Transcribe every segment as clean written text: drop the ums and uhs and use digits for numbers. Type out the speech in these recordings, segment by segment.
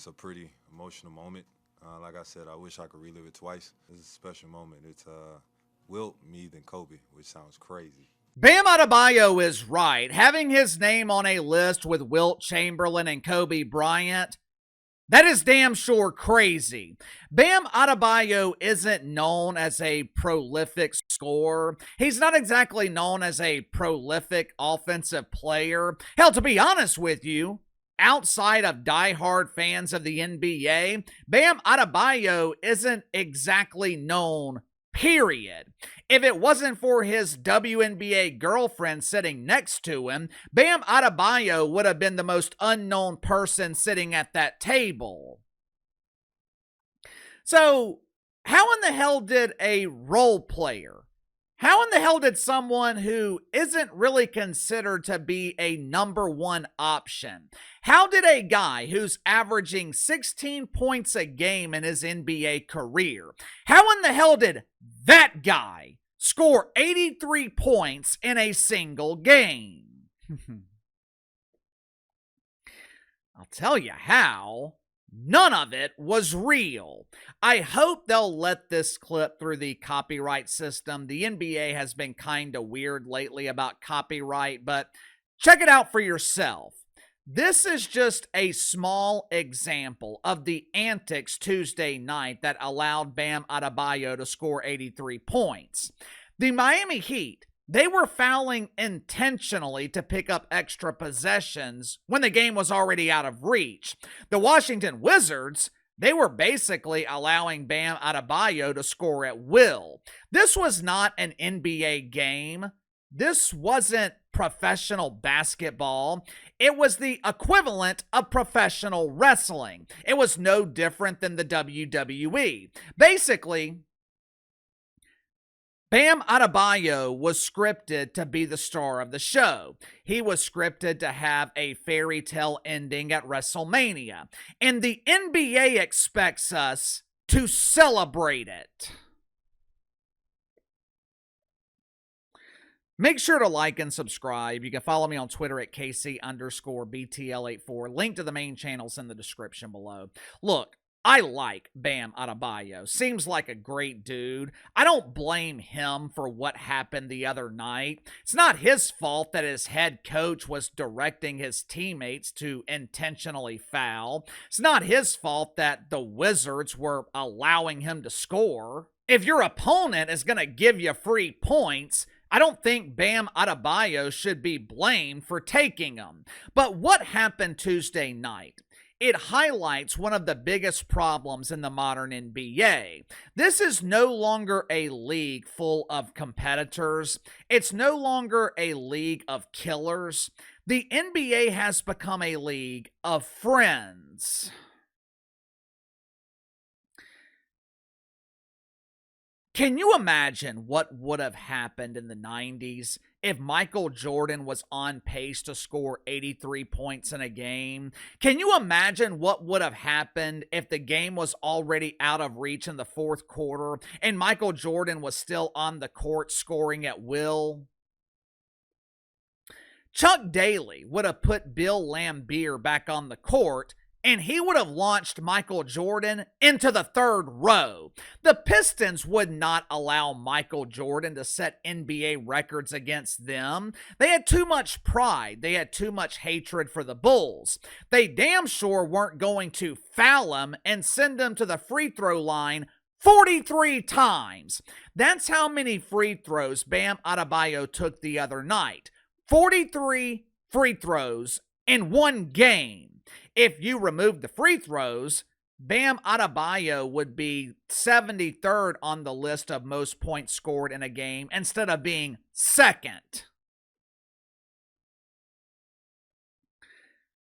It's a pretty emotional moment. Like I said, I wish I could relive it twice. It's a special moment. It's Wilt, me, then Kobe, which sounds crazy. Bam Adebayo is right. Having his name on a list with Wilt Chamberlain and Kobe Bryant, that is damn sure crazy. Bam Adebayo isn't known as a prolific scorer. He's not exactly known as a prolific offensive player. Hell, to be honest with you, outside of diehard fans of the NBA, Bam Adebayo isn't exactly known, period. If it wasn't for his WNBA girlfriend sitting next to him, Bam Adebayo would have been the most unknown person sitting at that table. So, how in the hell did a role player, how in the hell did someone who isn't really considered to be a number one option, how did a guy who's averaging 16 points a game in his NBA career, how in the hell did that guy score 83 points in a single game? I'll tell you how. None of it was real. I hope they'll let this clip through the copyright system. The NBA has been kind of weird lately about copyright, but check it out for yourself. This is just a small example of the antics Tuesday night that allowed Bam Adebayo to score 83 points. The Miami Heat, they were fouling intentionally to pick up extra possessions when the game was already out of reach. The Washington Wizards, they were basically allowing Bam Adebayo to score at will. This was not an NBA game. This wasn't professional basketball. It was the equivalent of professional wrestling. It was no different than the WWE. Basically, Bam Adebayo was scripted to be the star of the show. He was scripted to have a fairy tale ending at WrestleMania. And the NBA expects us to celebrate it. Make sure to like and subscribe. You can follow me on Twitter at KC_BTL84. Link to the main channels in the description below. Look, I like Bam Adebayo. Seems like a great dude. I don't blame him for what happened the other night. It's not his fault that his head coach was directing his teammates to intentionally foul. It's not his fault that the Wizards were allowing him to score. If your opponent is going to give you free points, I don't think Bam Adebayo should be blamed for taking them. But what happened Tuesday night? It highlights one of the biggest problems in the modern NBA. This is no longer a league full of competitors. It's no longer a league of killers. The NBA has become a league of friends. Can you imagine what would have happened in the 90s if Michael Jordan was on pace to score 83 points in a game? Can you imagine what would have happened if the game was already out of reach in the fourth quarter and Michael Jordan was still on the court scoring at will? Chuck Daly would have put Bill Laimbeer back on the court, and he would have launched Michael Jordan into the third row. The Pistons would not allow Michael Jordan to set NBA records against them. They had too much pride. They had too much hatred for the Bulls. They damn sure weren't going to foul him and send him to the free throw line 43 times. That's how many free throws Bam Adebayo took the other night. 43 free throws in one game. If you remove the free throws, Bam Adebayo would be 73rd on the list of most points scored in a game instead of being second.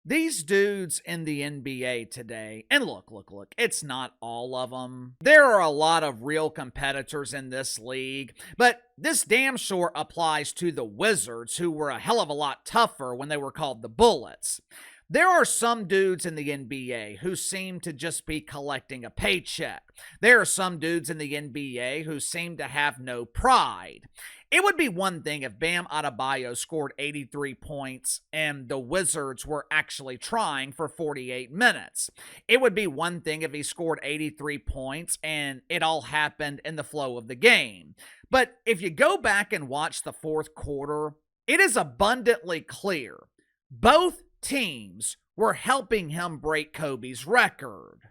These dudes in the NBA today, and look, it's not all of them. There are a lot of real competitors in this league, but this damn sure applies to the Wizards, who were a hell of a lot tougher when they were called the Bullets. There are some dudes in the NBA who seem to just be collecting a paycheck. There are some dudes in the NBA who seem to have no pride. It would be one thing if Bam Adebayo scored 83 points and the Wizards were actually trying for 48 minutes. It would be one thing if he scored 83 points and it all happened in the flow of the game. But if you go back and watch the fourth quarter, it is abundantly clear both teams were helping him break Kobe's record.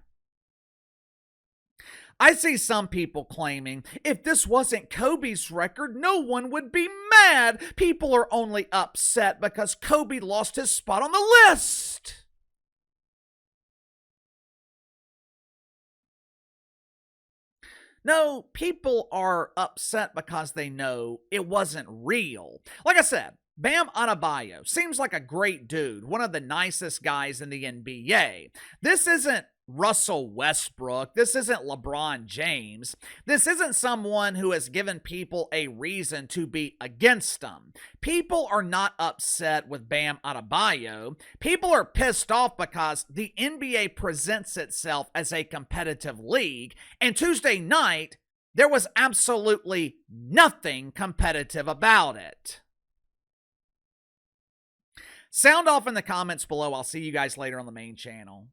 I see some people claiming if this wasn't Kobe's record, no one would be mad. People are only upset because Kobe lost his spot on the list. No, people are upset because they know it wasn't real. Like I said, Bam Adebayo seems like a great dude, one of the nicest guys in the NBA. This isn't Russell Westbrook. This isn't LeBron James. This isn't someone who has given people a reason to be against him. People are not upset with Bam Adebayo. People are pissed off because the NBA presents itself as a competitive league, and Tuesday night, there was absolutely nothing competitive about it. Sound off in the comments below. I'll see you guys later on the main channel.